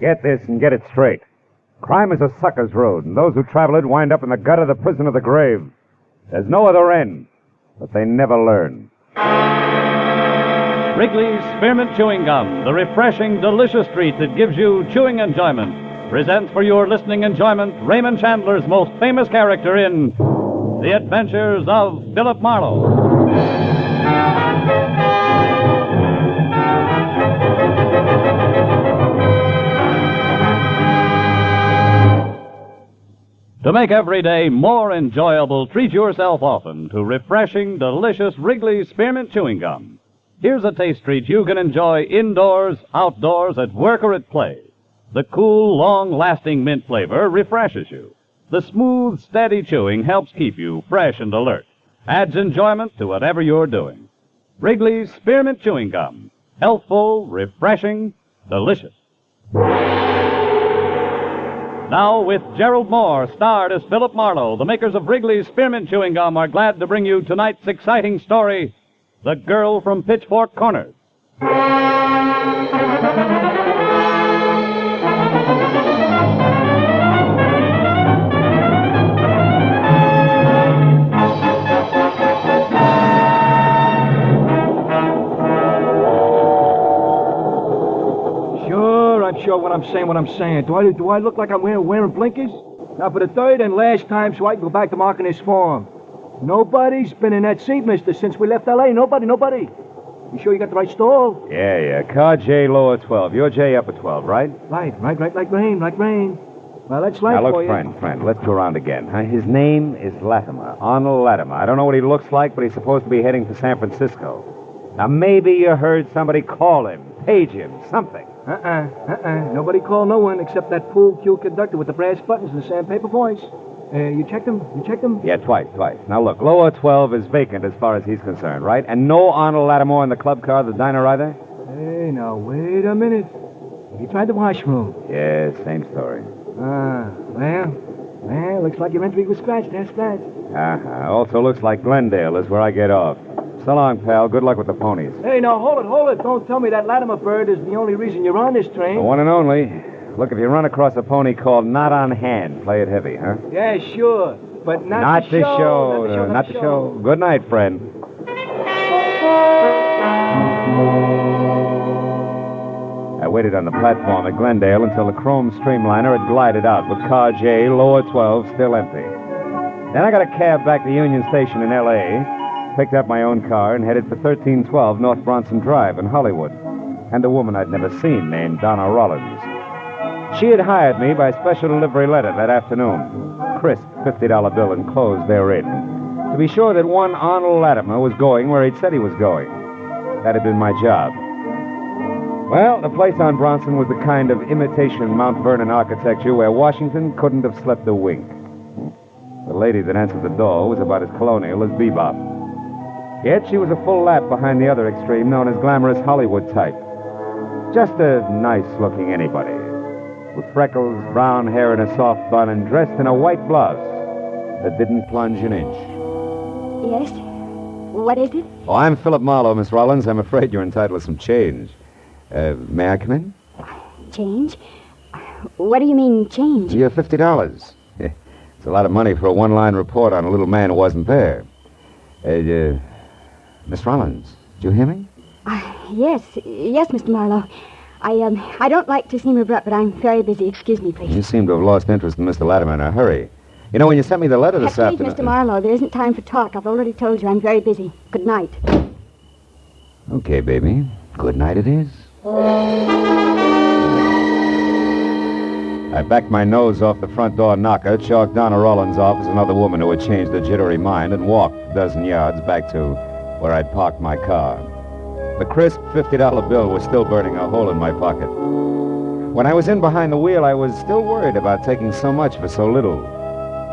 Get this and get it straight. Crime is a sucker's road, and those who travel it wind up in the gut of the prison of the grave. There's no other end, but they never learn. Wrigley's Spearmint Chewing Gum, the refreshing, delicious treat that gives you chewing enjoyment, presents for your listening enjoyment Raymond Chandler's most famous character in The Adventures of Philip Marlowe. To make every day more enjoyable, treat yourself often to refreshing, delicious Wrigley's Spearmint Chewing Gum. Here's a taste treat you can enjoy indoors, outdoors, at work, or at play. The cool, long-lasting mint flavor refreshes you. The smooth, steady chewing helps keep you fresh and alert. Adds enjoyment to whatever you're doing. Wrigley's Spearmint Chewing Gum. Healthful, refreshing, delicious. Now, with Gerlad Mohr, starred as Philip Marlowe, the makers of Wrigley's Spearmint Chewing Gum are glad to bring you tonight's exciting story, The Girl from Pitchfork Corners. I'm sure what I'm saying. Do I look like I'm wearing blinkers? Now, for the third and last time, so I can go back to marking this form. Nobody's been in that seat, mister, since we left L.A. Nobody. You sure you got the right stall? Yeah. Car J lower 12. You're J upper 12, right? Right. Like rain. Well, that's life now, for look, you. friend, let's go around again. His name is Latimer, Arnold Latimer. I don't know what he looks like, but he's supposed to be heading for San Francisco. Now, maybe you heard somebody call him, page him, something. Nobody called no one except that pool cue conductor with the brass buttons and the sandpaper voice. You checked him? Yeah, twice. Now, look, lower 12 is vacant as far as he's concerned, right? And no Arnold Latimer in the club car, the diner either? Hey, now, wait a minute. Have you tried the washroom? Yeah, same story. Well, looks like your entry was scratched. Also looks like Glendale is where I get off. So long, pal. Good luck with the ponies. Hey, now, hold it. Don't tell me that Latimer bird is the only reason you're on this train. The one and only. Look, if you run across a pony called Not on Hand, play it heavy, huh? Yeah, sure. But not the show. Not the show. Good night, friend. I waited on the platform at Glendale until the chrome streamliner had glided out with car J, lower 12, still empty. Then I got a cab back to Union Station in L.A., picked up my own car, and headed for 1312 North Bronson Drive in Hollywood, and a woman I'd never seen named Donna Rollins. She had hired me by special delivery letter that afternoon. Crisp $50 bill enclosed therein, to be sure that one Arnold Latimer was going where he'd said he was going. That had been my job. Well, the place on Bronson was the kind of imitation Mount Vernon architecture where Washington couldn't have slept a wink. The lady that answered the door was about as colonial as Bebop. Yet she was a full lap behind the other extreme, known as glamorous Hollywood type. Just a nice-looking anybody, with freckles, brown hair, and a soft bun, and dressed in a white blouse that didn't plunge an inch. Yes? What is it? Oh, I'm Philip Marlowe, Miss Rollins. I'm afraid you're entitled to some change. May I come in? Change? What do you mean, change? You're $50. It's a lot of money for a one-line report on a little man who wasn't there. Miss Rollins, did you hear me? Yes, Mr. Marlowe. I don't like to seem abrupt, but I'm very busy. Excuse me, please. You seem to have lost interest in Mr. Latimer in a hurry. You know, when you sent me the letter this afternoon... Please, Mr. Marlowe, there isn't time for talk. I've already told you I'm very busy. Good night. Okay, baby. Good night it is. I backed my nose off the front door knocker, chalked Donna Rollins off as another woman who had changed her jittery mind, and walked a dozen yards back to where I'd parked my car. The crisp $50 bill was still burning a hole in my pocket. When I was in behind the wheel, I was still worried about taking so much for so little,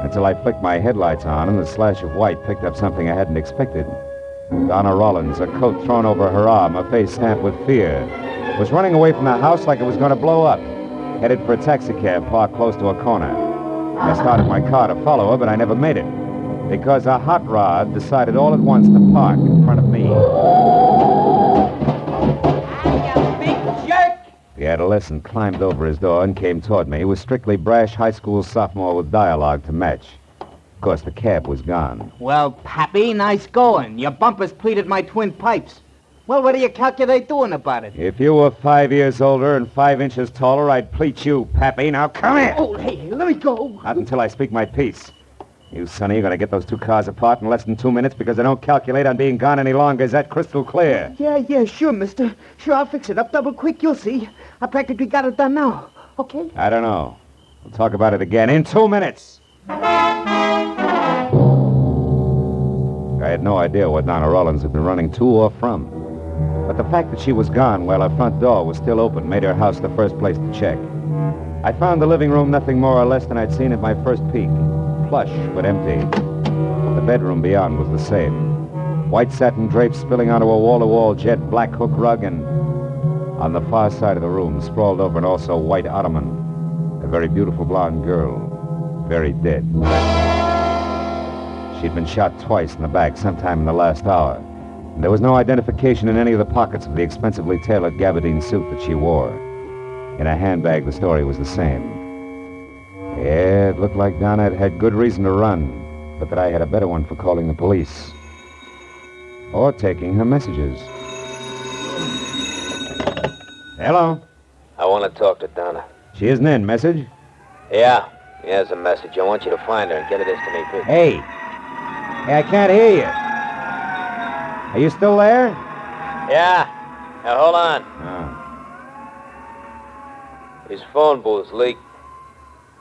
until I flicked my headlights on and the slash of white picked up something I hadn't expected. Donna Rollins, her coat thrown over her arm, her face stamped with fear, was running away from the house like it was going to blow up, headed for a taxicab parked close to a corner. I started my car to follow her, but I never made it, because a hot rod decided all at once to park in front of me. You big jerk! The adolescent climbed over his door and came toward me. He was strictly brash high school sophomore with dialogue to match. Of course, the cab was gone. Well, Pappy, nice going. Your bumpers pleated my twin pipes. Well, what do you calculate doing about it? If you were 5 years older and 5 inches taller, I'd pleat you, Pappy. Now, come here. Oh, hey, let me go. Not until I speak my piece. You, Sonny, you're going to get those two cars apart in less than 2 minutes because I don't calculate on being gone any longer. Is that crystal clear? Yeah, sure, mister. Sure, I'll fix it up double quick. You'll see. I practically got it done now. Okay? I don't know. We'll talk about it again in 2 minutes. I had no idea what Donna Rollins had been running to or from. But the fact that she was gone while her front door was still open made her house the first place to check. I found the living room nothing more or less than I'd seen at my first peek. Plush, but empty. The bedroom beyond was the same. White satin drapes spilling onto a wall-to-wall jet black hook rug, and on the far side of the room, sprawled over an also white ottoman, a very beautiful blonde girl, very dead. She'd been shot twice in the back sometime in the last hour. And there was no identification in any of the pockets of the expensively tailored gabardine suit that she wore. In a handbag, the story was the same. Yeah, it looked like Donna had had good reason to run, but that I had a better one for calling the police. Or taking her messages. Hello? I want to talk to Donna. She isn't in. Message? Yeah, here's a message. I want you to find her and get it to me, please. Hey, I can't hear you. Are you still there? Yeah. Now, hold on. Oh. His phone booth's leaked.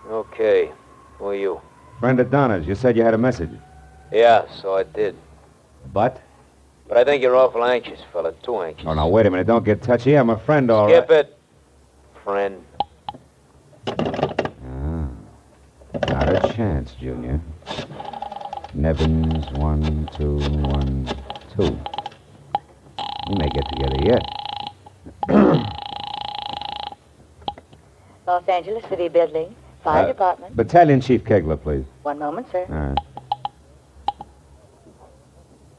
Okay. Who are you? Friend of Donna's. You said you had a message. Yeah, so I did. But? But I think you're awful anxious, fella. Too anxious. Oh, now, wait a minute. Don't get touchy. I'm a friend, all Skip right. it, friend. Not a chance, Junior. Nevins, 1, 2, 1, 2. We may get together yet. Los Angeles City Building, Fire Department. Battalion Chief Kegler, please. One moment, sir. All right.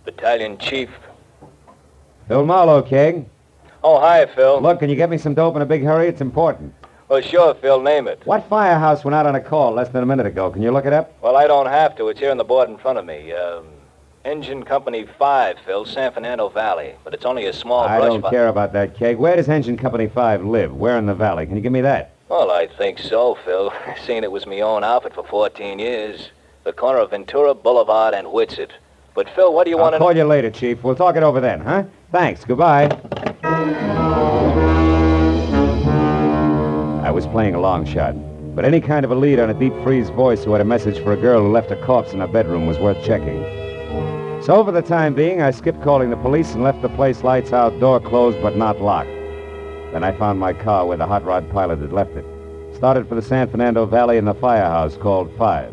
Battalion Chief. Phil Marlowe, Keg. Oh, hi, Phil. Look, can you get me some dope in a big hurry? It's important. Well, sure, Phil. Name it. What firehouse went out on a call less than a minute ago? Can you look it up? Well, I don't have to. It's here on the board in front of me. Engine Company 5, Phil, San Fernando Valley. But it's only a small I brush don't care about that, Keg. Where does Engine Company 5 live? Where in the valley? Can you give me that? Well, I think so, Phil. Seeing it was my own outfit for 14 years. The corner of Ventura Boulevard and Whitsett. But, Phil, what do you want to... I'll call you later, Chief. We'll talk it over then, huh? Thanks. Goodbye. I was playing a long shot, but any kind of a lead on a deep freeze voice who had a message for a girl who left a corpse in her bedroom was worth checking. So for the time being, I skipped calling the police and left the place lights out, door closed but not locked. Then I found my car where the hot rod pilot had left it. Started for the San Fernando Valley in the firehouse called 5.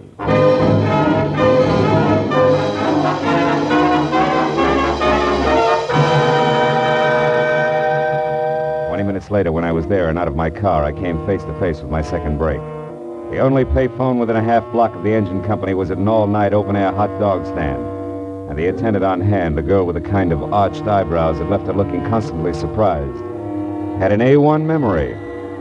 20 minutes later, when I was there and out of my car, I came face to face with my second break. The only payphone within a half block of the engine company was at an all-night open-air hot dog stand. And the attendant on hand, a girl with a kind of arched eyebrows that left her looking constantly surprised, had an A1 memory.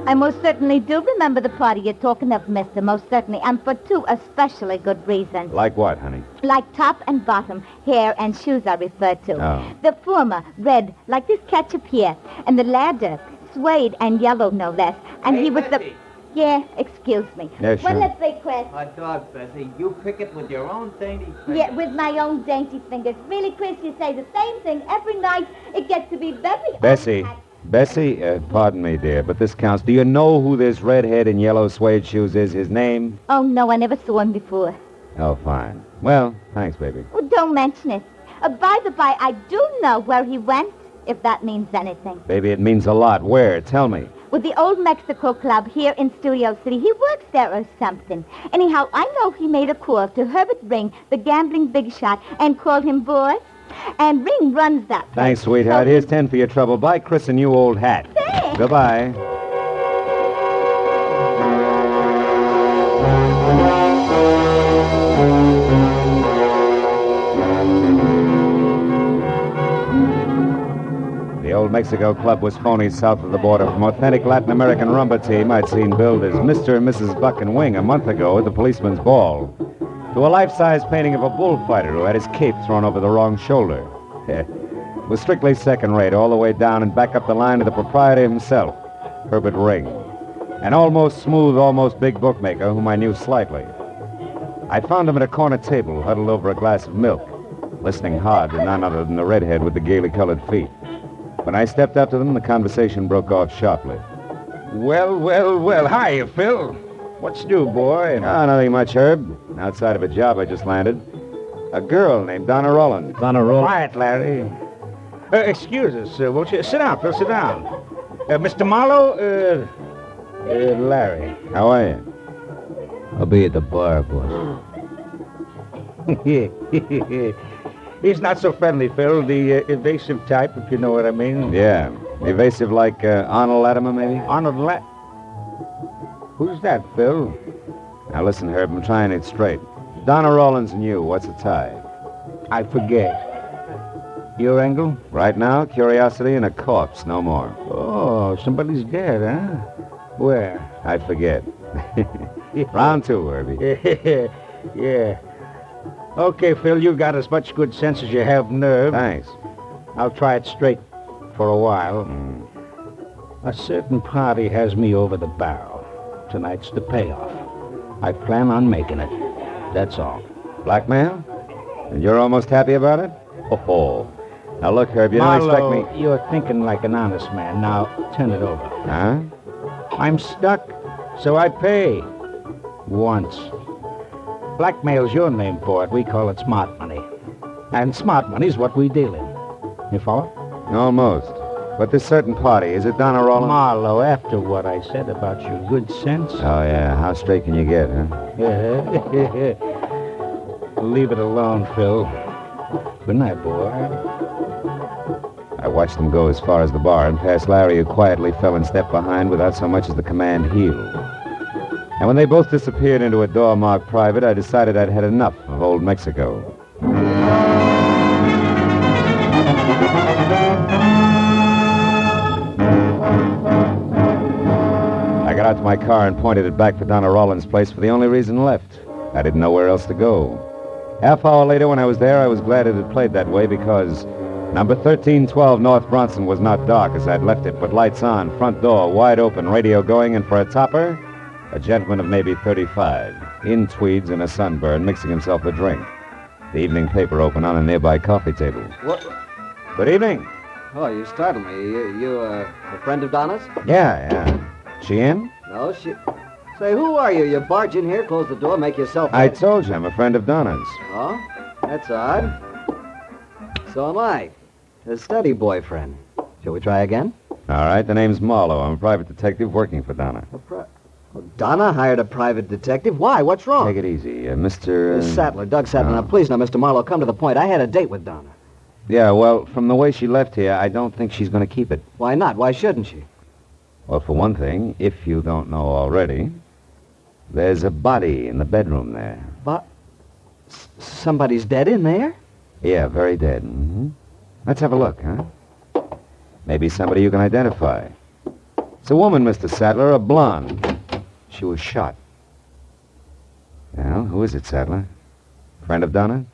I most certainly do remember the party you're talking of, mister, most certainly, and for two especially good reasons. Like what, honey? Like top and bottom, hair and shoes I refer to. Oh. The former, red, like this ketchup here, and the latter, suede and yellow, no less. And Hey, he was Bessie. the... Yeah, excuse me. Yeah, sure. Well, let's say, Chris. Hot dog, Bessie. You pick it with your own dainty fingers. Yeah, with my own dainty fingers. Really, Chris, you say the same thing every night. It gets to be very... Bessie. Bessie, pardon me, dear, but this counts. Do you know who this redhead in yellow suede shoes is? His name? Oh, no, I never saw him before. Oh, fine. Well, thanks, baby. Well, don't mention it. By the by, I do know where he went, if that means anything. Baby, it means a lot. Where? Tell me. With the old Mexico Club here in Studio City. He works there or something. Anyhow, I know he made a call to Herbert Ring, the gambling big shot, and called him boss. And Ring runs that place. Thanks, sweetheart. So Here's 10 for your trouble. Bye, Chris, and you old hat. Thanks. Goodbye. The old old Mexico club was phony south of the border from authentic Latin American rumba team I'd seen billed as Mr. and Mrs. Buck and Wing a month ago at the policeman's ball, to a life-size painting of a bullfighter who had his cape thrown over the wrong shoulder. It was strictly second-rate all the way down and back up the line to the proprietor himself, Herbert Ring, an almost smooth, almost big bookmaker whom I knew slightly. I found him at a corner table, huddled over a glass of milk, listening hard to none other than the redhead with the gaily colored feet. When I stepped up to them, the conversation broke off sharply. Well. Hiya, Phil. What's new, boy? Oh, nothing much, Herb. Outside of a job I just landed. A girl named Donna Rollins. Donna Rollins? Quiet, Larry. Excuse us, won't you? Sit down, Phil, sit down. Mr. Marlowe, Larry. How are you? I'll be at the bar, boss. He's not so friendly, Phil. The evasive type, if you know what I mean. Yeah. Evasive like Arnold Latimer, maybe? Who's that, Phil? Now listen, Herb, I'm trying it straight. Donna Rollins and you, what's the tie? I forget. Your angle? Right now, curiosity and a corpse, no more. Oh, somebody's dead, huh? Where? I forget. Round two, Herbie. Yeah. Okay, Phil, you've got as much good sense as you have nerve. Thanks. I'll try it straight for a while. A certain party has me over the barrel. Tonight's the payoff. I plan on making it. That's all. Blackmail? And you're almost happy about it? Oh. Now look, Herb, you don't expect me... You're thinking like an honest man. Now, turn it over. Huh? I'm stuck, so I pay. Once. Blackmail's your name for it. We call it smart money. And smart money's what we deal in. You follow? Almost. But this certain party, is it Donna Rollins? Marlowe, after what I said about your good sense... Oh, yeah. How straight can you get, huh? Yeah. Leave it alone, Phil. Good night, boy. I watched them go as far as the bar and past Larry, who quietly fell in step behind without so much as the command heel. And when they both disappeared into a door marked private, I decided I'd had enough of old Mexico. I got out to my car and pointed it back for Donna Rollins' place for the only reason left. I didn't know where else to go. Half hour later, when I was there, I was glad it had played that way because number 1312 North Bronson was not dark as I'd left it, but lights on, front door wide open, radio going, and for a topper, a gentleman of maybe 35, in tweeds and a sunburn, mixing himself a drink. The evening paper open on a nearby coffee table. What? Good evening. Oh, you startled me. You a friend of Donna's? Yeah. She in? No, she... Say, who are you? You barge in here, close the door, make yourself... I told you I'm a friend of Donna's. Oh? That's odd. So am I. A steady boyfriend. Shall we try again? All right, the name's Marlowe. I'm a private detective working for Donna. Donna hired a private detective? Why? What's wrong? Take it easy, Mr... Sattler, Doug Sattler. Now, please, now, Mr. Marlowe, come to the point. I had a date with Donna. Yeah, well, from the way she left here, I don't think she's going to keep it. Why not? Why shouldn't she? Well, for one thing, if you don't know already, there's a body in the bedroom there. But somebody's dead in there? Yeah, very dead. Mm-hmm. Let's have a look, huh? Maybe somebody you can identify. It's a woman, Mr. Sattler, a blonde. She was shot. Well, who is it, Sattler? Friend of Donna?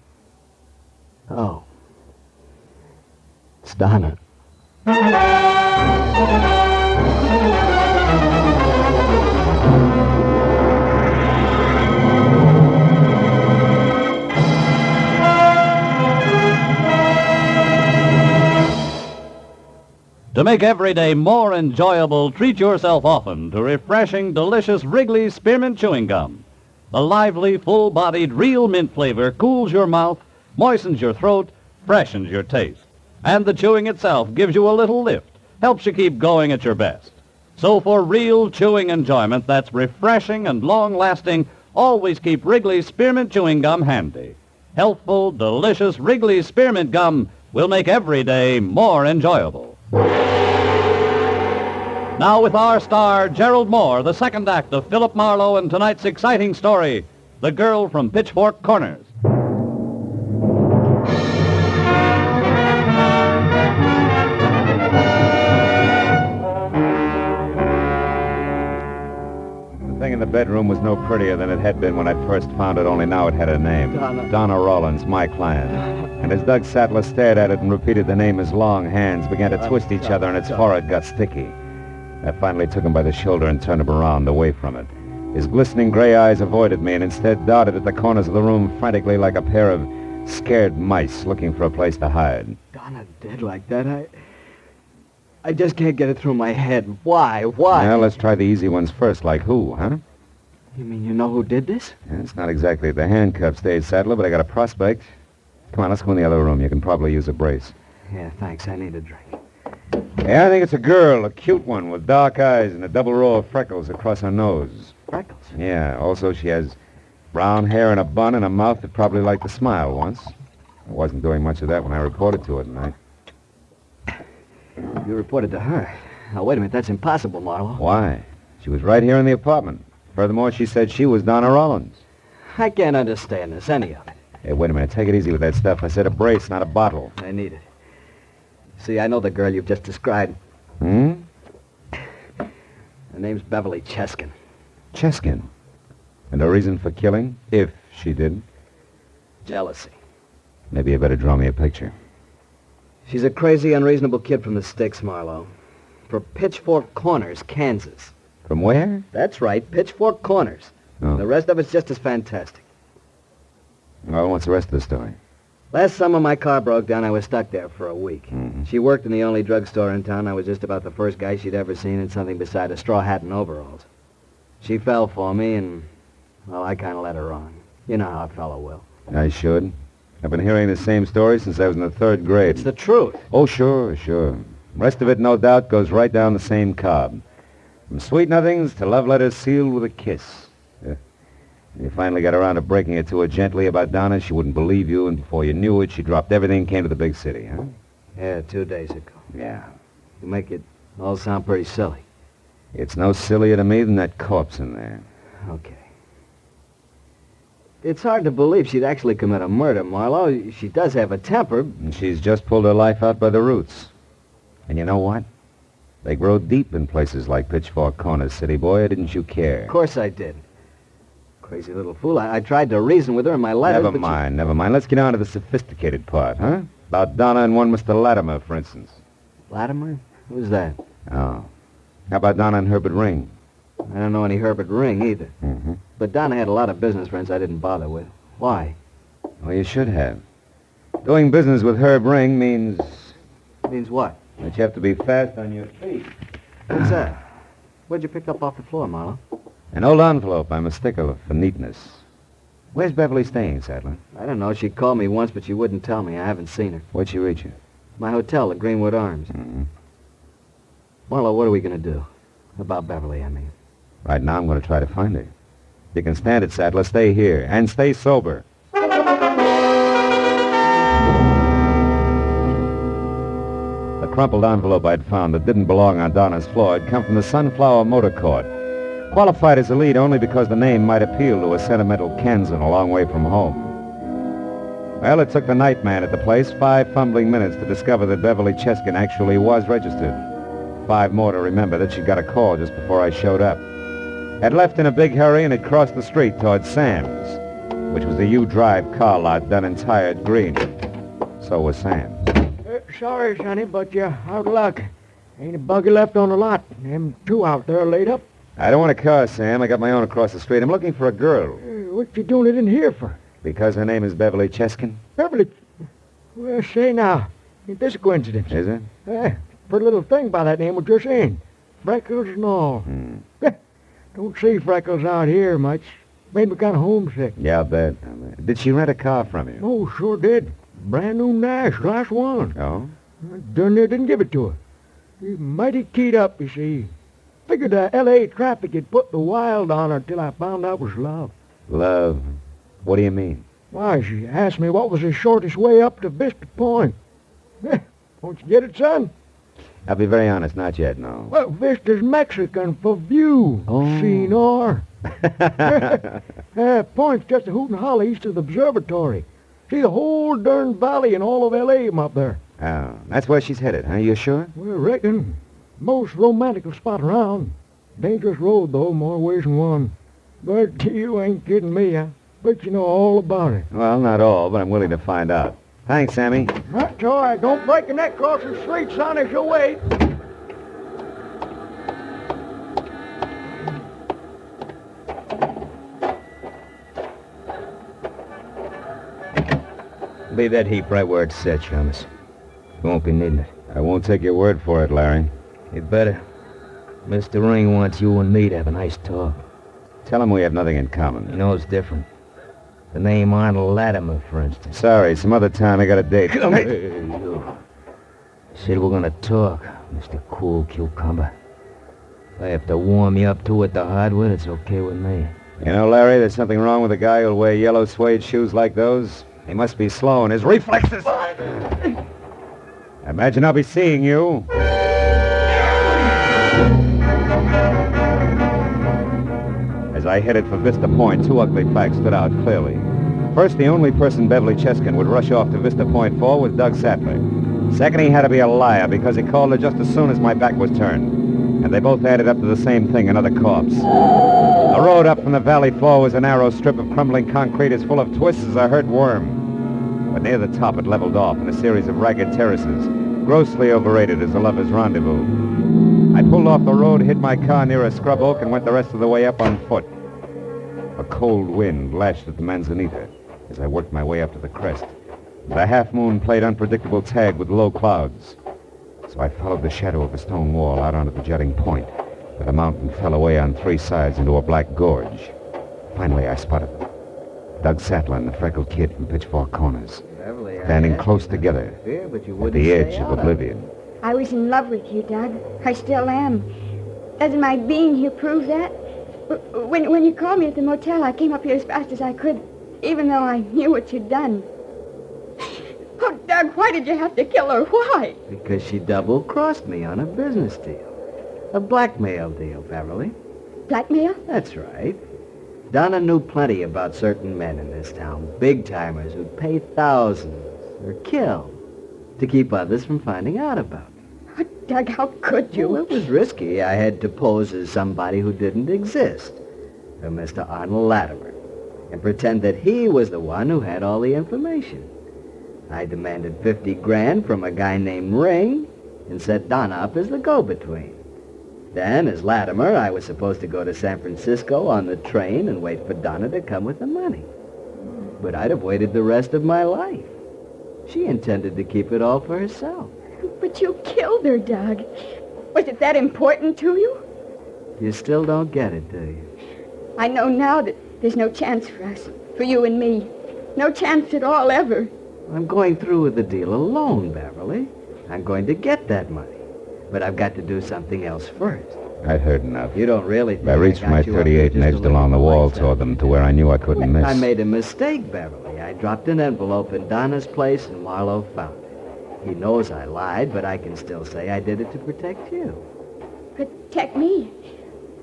Oh. It's Donna. To make every day more enjoyable, treat yourself often to refreshing, delicious Wrigley's Spearmint Chewing Gum. The lively, full-bodied, real mint flavor cools your mouth, moistens your throat, freshens your taste. And the chewing itself gives you a little lift, helps you keep going at your best. So for real chewing enjoyment that's refreshing and long-lasting, always keep Wrigley's Spearmint Chewing Gum handy. Healthful, delicious Wrigley's Spearmint Gum will make every day more enjoyable. Now with our star, Gerlad Mohr, the second act of Philip Marlowe and tonight's exciting story, The Girl from Pitchfork Corners. Everything in the bedroom was no prettier than it had been when I first found it, only now it had a name. Donna Rollins, my client. And as Doug Sattler stared at it and repeated the name, his long hands began to twist each other and its forehead got sticky. I finally took him by the shoulder and turned him around, away from it. His glistening gray eyes avoided me and instead darted at the corners of the room frantically like a pair of scared mice looking for a place to hide. Donna dead like that? I just can't get it through my head. Why? Why? Well, let's try the easy ones first, like who, huh? You mean you know who did this? Yeah, it's not exactly at the handcuff stage, Sattler, but I got a prospect. Come on, let's go in the other room. You can probably use a brace. Yeah, thanks. I need a drink. Yeah, I think it's a girl, a cute one with dark eyes and a double row of freckles across her nose. Freckles? Yeah, also she has brown hair and a bun and a mouth that probably liked to smile once. I wasn't doing much of that when I reported to her tonight. You reported to her. Now, wait a minute. That's impossible, Marlowe. Why? She was right here in the apartment. Furthermore, she said she was Donna Rollins. I can't understand this, any of it. Hey, wait a minute. Take it easy with that stuff. I said a brace, not a bottle. I need it. See, I know the girl you've just described. Hmm? Her name's Beverly Cheskin. Cheskin? And a reason for killing, if she did? Jealousy. Maybe you better draw me a picture. She's a crazy, unreasonable kid from the sticks, Marlowe. From Pitchfork Corners, Kansas. From where? That's right, Pitchfork Corners. Oh. The rest of it's just as fantastic. Well, what's the rest of the story? Last summer, my car broke down. I was stuck there for a week. Mm-hmm. She worked in the only drugstore in town. I was just about the first guy she'd ever seen in something beside a straw hat and overalls. She fell for me, and, well, I kind of led her on. You know how a fellow will. I should. I've been hearing the same story since I was in the 3rd grade. It's the truth. Oh, sure. Rest of it, no doubt, goes right down the same cob. From sweet nothings to love letters sealed with a kiss. You finally got around to breaking it to her gently about Donna. She wouldn't believe you, and before you knew it, she dropped everything and came to the big city, huh? Yeah, 2 days ago. Yeah. You make it all sound pretty silly. It's no sillier to me than that corpse in there. Okay. It's hard to believe she'd actually commit a murder, Marlowe. She does have a temper. And she's just pulled her life out by the roots. And you know what? They grow deep in places like Pitchfork Corners, city boy, or didn't you care? Of course I did. Crazy little fool. I tried to reason with her in my letters, Never mind. Let's get on to the sophisticated part, huh? About Donna and one Mr. Latimer, for instance. Latimer? Who's that? Oh. How about Donna and Herbert Ring? I don't know any Herbert Ring, either. Mm-hmm. But Donna had a lot of business friends I didn't bother with. Why? Well, you should have. Doing business with Herb Ring means... Means what? That you have to be fast on your feet. What's that? What'd you pick up off the floor, Marlowe? An old envelope. I'm a stickler for neatness. Where's Beverly staying, Sattler? I don't know. She called me once, but she wouldn't tell me. I haven't seen her. Where'd she reach you? My hotel, the Greenwood Arms. Mm-hmm. Marlowe, what are we going to do? About Beverly, I mean. Right now, I'm going to try to find her. If you can stand it, Sattler, stay here. And stay sober. The crumpled envelope I'd found that didn't belong on Donna's floor had come from the Sunflower Motor Court. Qualified as a lead only because the name might appeal to a sentimental Kansan a long way from home. Well, it took the night man at the place 5 fumbling minutes to discover that Beverly Cheskin actually was registered. 5 more to remember that she'd got a call just before I showed up. Had left in a big hurry and had crossed the street toward Sam's, which was the U-Drive car lot done in tired green. So was Sam. Sorry, Sonny, but you're out of luck. Ain't a buggy left on the lot. Them 2 out there laid up. I don't want a car, Sam. I got my own across the street. I'm looking for a girl. What you doing it in here for? Because her name is Beverly Cheskin. Beverly? Well, say now, ain't this a coincidence? Is it? Pretty little thing by that name was just in. Freckles and all. Don't see Freckles out here much. Made me kind of homesick. Yeah, I'll bet. Did she rent a car from you? Oh, sure did. Brand new Nash, last one. Oh? Darn near didn't give it to her. She's mighty keyed up, you see. Figured the L.A. traffic had put the wild on her till I found out it was love. Love? What do you mean? Why, she asked me what was the shortest way up to Vista Point. Won't you get it, son? I'll be very honest, not yet, no. Well, Vista's Mexican for view, senor. Point's just a hoot and holler east of the observatory. See the whole darn valley and all of L.A. from up there. Oh, that's where she's headed, huh? You sure? Well, I reckon. Most romantic spot around. Dangerous road, though, more ways than one. But you ain't kidding me. I bet you know all about it. Well, not all, but I'm willing to find out. Thanks, Sammy. That's all right. Don't break your neck across the street, son, as you wait. Leave that heap right where it's set, Shamus. You won't be needing it. I won't take your word for it, Larry. You better. Mr. Ring wants you and me to have a nice talk. Tell him we have nothing in common. You know it's different. The name Arnold Latimer, for instance. Sorry, some other time I got a date. Come here, you. Said we're gonna talk, Mr. Cool Cucumber. If I have to warm you up to it the hard way, it's okay with me. You know, Larry, there's something wrong with a guy who'll wear yellow suede shoes like those. He must be slow in his reflexes. Imagine I'll be seeing you. As I headed for Vista Point, two ugly facts stood out clearly. First, the only person Beverly Cheskin would rush off to Vista Point for was Doug Sattler. Second, he had to be a liar because he called her just as soon as my back was turned. And they both added up to the same thing, another corpse. The road up from the valley floor was a narrow strip of crumbling concrete as full of twists as a hurt worm. But near the top it leveled off in a series of ragged terraces, grossly overrated as a lover's rendezvous. I pulled off the road, hid my car near a scrub oak, and went the rest of the way up on foot. A cold wind lashed at the manzanita as I worked my way up to the crest. The half-moon played unpredictable tag with low clouds. So I followed the shadow of a stone wall out onto the jutting point, where the mountain fell away on three sides into a black gorge. Finally, I spotted them. Doug Sattler and the freckled kid from Pitchfork Corners, standing close together at the edge of oblivion. I was in love with you, Doug. I still am. Doesn't my being here prove that? When you called me at the motel, I came up here as fast as I could, even though I knew what you'd done. Oh, Doug, why did you have to kill her? Why? Because she double-crossed me on a business deal. A blackmail deal, Beverly. Blackmail? That's right. Donna knew plenty about certain men in this town, big-timers who'd pay thousands or kill to keep others from finding out about it. Oh, Doug, how could you? Well, it was risky. I had to pose as somebody who didn't exist, a Mr. Arnold Latimer, and pretend that he was the one who had all the information. I demanded 50 grand from a guy named Ring and set Donna up as the go-between. Then, as Latimer, I was supposed to go to San Francisco on the train and wait for Donna to come with the money. But I'd have waited the rest of my life. She intended to keep it all for herself. But you killed her, Doug. Was it that important to you? You still don't get it, do you? I know now that there's no chance for us, for you and me. No chance at all, ever. I'm going through with the deal alone, Beverly. I'm going to get that money. But I've got to do something else first. I'd heard enough. You don't really think I reached for my 38 and edged along the wall toward them to where I knew I couldn't miss. I made a mistake, Beverly. I dropped an envelope in Donna's place and Marlowe found it. He knows I lied, but I can still say I did it to protect you. Protect me?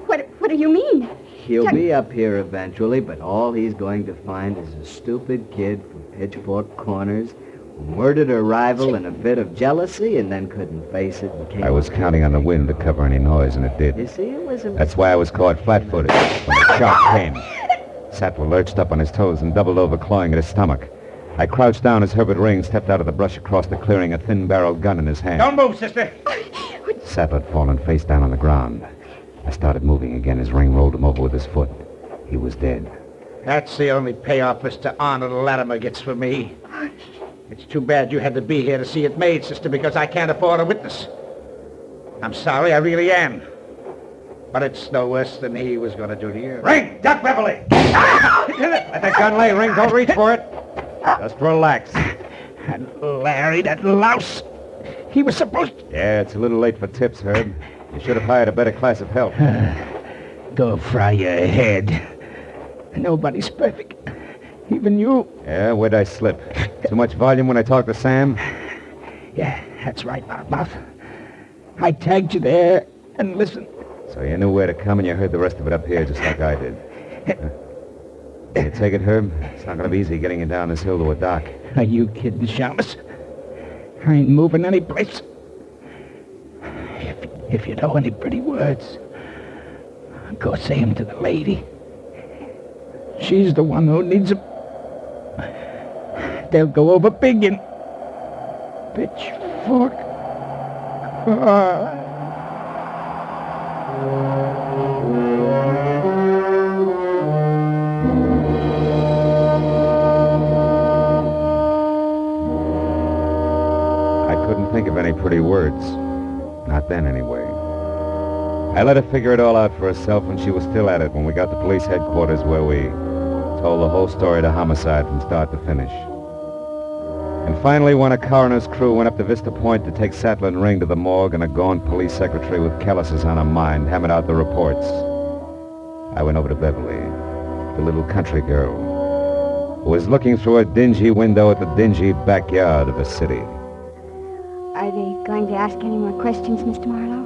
What do you mean? He'll be up here eventually, but all he's going to find is a stupid kid from Pitchfork Corners who murdered a rival in a fit of jealousy and then couldn't face it and came. I was counting on the wind to cover any noise, and it did. You see, it was a... That's why I was caught flat-footed when the shock came. Sattler lurched up on his toes and doubled over, clawing at his stomach. I crouched down as Herbert Ring stepped out of the brush across the clearing, a thin-barreled gun in his hand. Don't move, sister. Sattler had fallen face down on the ground. I started moving again as Ring rolled him over with his foot. He was dead. That's the only payoff Mr. Arnold Latimer gets for me. It's too bad you had to be here to see it made, sister, because I can't afford a witness. I'm sorry, I really am. But it's no worse than he was going to do to you. Ring! Duck, Beverly! Let that gun lay, Ring. Don't reach for it. Just relax. And Larry, that louse. He was supposed to... Yeah, it's a little late for tips, Herb. You should have hired a better class of help. Go fry your head. Nobody's perfect. Even you. Yeah, where'd I slip? Too much volume when I talk to Sam? Yeah, that's right, Loudmouth. I tagged you there, and listen. So you knew where to come, and you heard the rest of it up here, just like I did. You take it, Herb? It's not going to be easy getting you down this hill to a dock. Are you kidding, Shamus? I ain't moving any place. If you know any pretty words, Go say 'em to the lady. She's the one who needs 'em. They'll go over big in Pitchfork Corners. I couldn't think of any pretty words. Not then, anyway. I let her figure it all out for herself, and she was still at it when we got to police headquarters, where we told the whole story to homicide from start to finish. And finally, when a coroner's crew went up to Vista Point to take Sattler and Ring to the morgue, and a gaunt police secretary with calluses on her mind hammered out the reports, I went over to Beverly, the little country girl, who was looking through a dingy window at the dingy backyard of the city. Are they going to ask any more questions, Mr. Marlowe?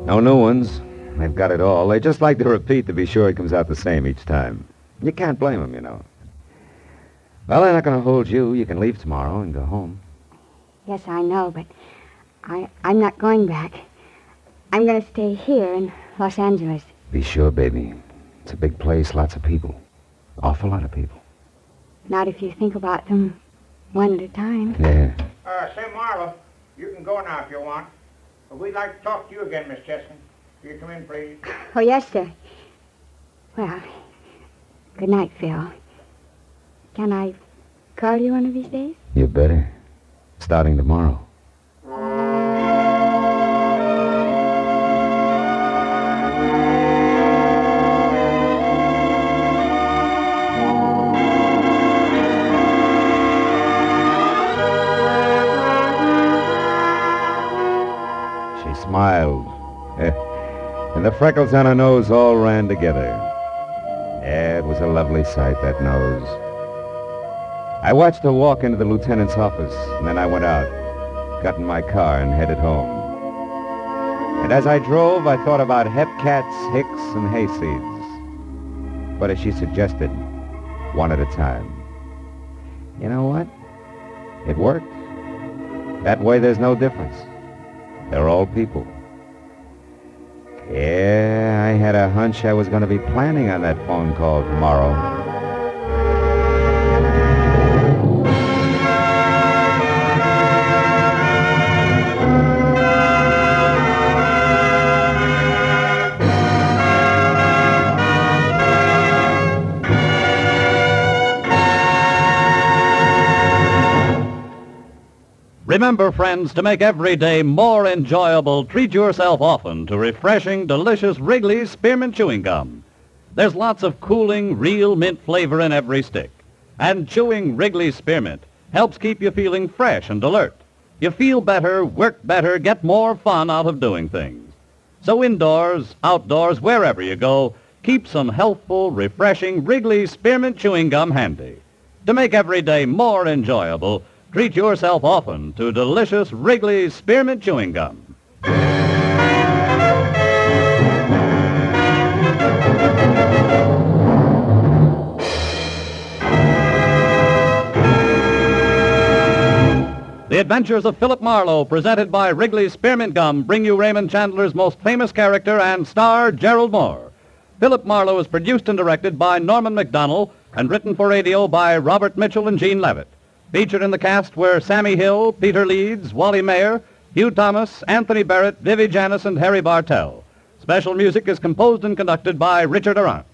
No new ones. They've got it all. They just like to repeat to be sure it comes out the same each time. You can't blame them, you know. Well, they're not going to hold you. You can leave tomorrow and go home. Yes, I know, but I'm not going back. I'm going to stay here in Los Angeles. Be sure, baby. It's a big place, lots of people. Awful lot of people. Not if you think about them one at a time. Yeah. Say, Marlowe, you can go now if you want. But we'd like to talk to you again, Miss Chesson. Will you come in, please? Oh, yes, sir. Well, good night, Phil. Can I call you one of these days? You better. Starting tomorrow. Smiled. And the freckles on her nose all ran together. Yeah, it was a lovely sight, that nose. I watched her walk into the lieutenant's office, and then I went out, got in my car, and headed home. And as I drove, I thought about hepcats, hicks, and hayseeds. But as she suggested, one at a time. You know what? It worked. That way there's no difference. They're all people. Yeah, I had a hunch I was going to be planning on that phone call tomorrow. Remember, friends, to make every day more enjoyable, treat yourself often to refreshing, delicious Wrigley's Spearmint Chewing Gum. There's lots of cooling, real mint flavor in every stick. And chewing Wrigley's Spearmint helps keep you feeling fresh and alert. You feel better, work better, get more fun out of doing things. So indoors, outdoors, wherever you go, keep some healthful, refreshing Wrigley's Spearmint Chewing Gum handy. To make every day more enjoyable, treat yourself often to delicious Wrigley's Spearmint Chewing Gum. The Adventures of Philip Marlowe, presented by Wrigley's Spearmint Gum, bring you Raymond Chandler's most famous character and star, Gerlad Mohr. Philip Marlowe is produced and directed by Norman MacDonald and written for radio by Robert Mitchell and Gene Levitt. Featured in the cast were Sammy Hill, Peter Leeds, Wally Mayer, Hugh Thomas, Anthony Barrett, Vivi Janis, and Harry Bartell. Special music is composed and conducted by Richard Arant.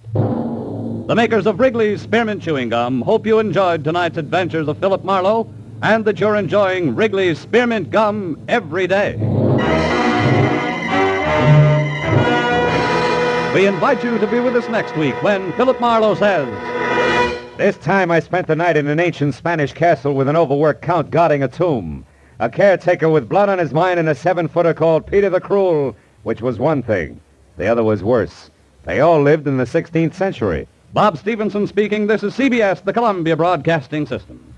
The makers of Wrigley's Spearmint Chewing Gum hope you enjoyed tonight's adventures of Philip Marlowe and that you're enjoying Wrigley's Spearmint Gum every day. We invite you to be with us next week when Philip Marlowe says... This time I spent the night in an ancient Spanish castle with an overworked count guarding a tomb. A caretaker with blood on his mind and a 7-footer called Peter the Cruel, which was one thing. The other was worse. They all lived in the 16th century. Bob Stevenson speaking. This is CBS, the Columbia Broadcasting System.